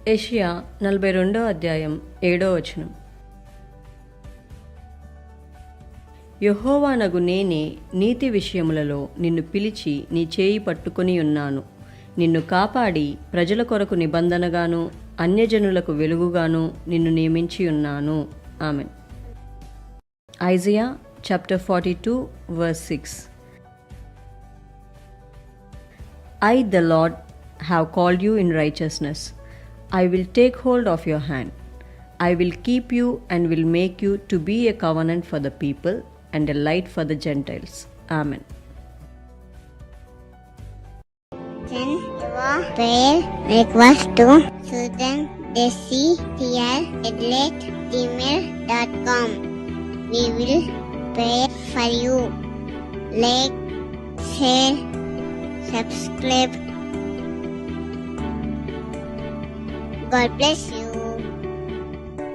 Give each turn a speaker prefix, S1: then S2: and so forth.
S1: యెషయా 42 అధ్యాయం 7వ వచనం. యెహోవానగు నేనే నీతి విషయములలో నిన్ను పిలిచి నీ చేయి పట్టుకొని ఉన్నాను. నిన్ను కాపాడి ప్రజల కొరకు నిబంధనగాను అన్యజనులకు వెలుగుగాను నిన్ను నియమించి ఉన్నాను. Amen. Isaiah chapter 42 verse 6. I, the Lord, have called you in righteousness. I will take hold of your hand. I will keep you and will make you to be a covenant for the people and a light for the Gentiles. Amen.
S2: Send your prayer request to Susan Desi @gmail.com. We will pray for you. Like, share, subscribe. God bless you.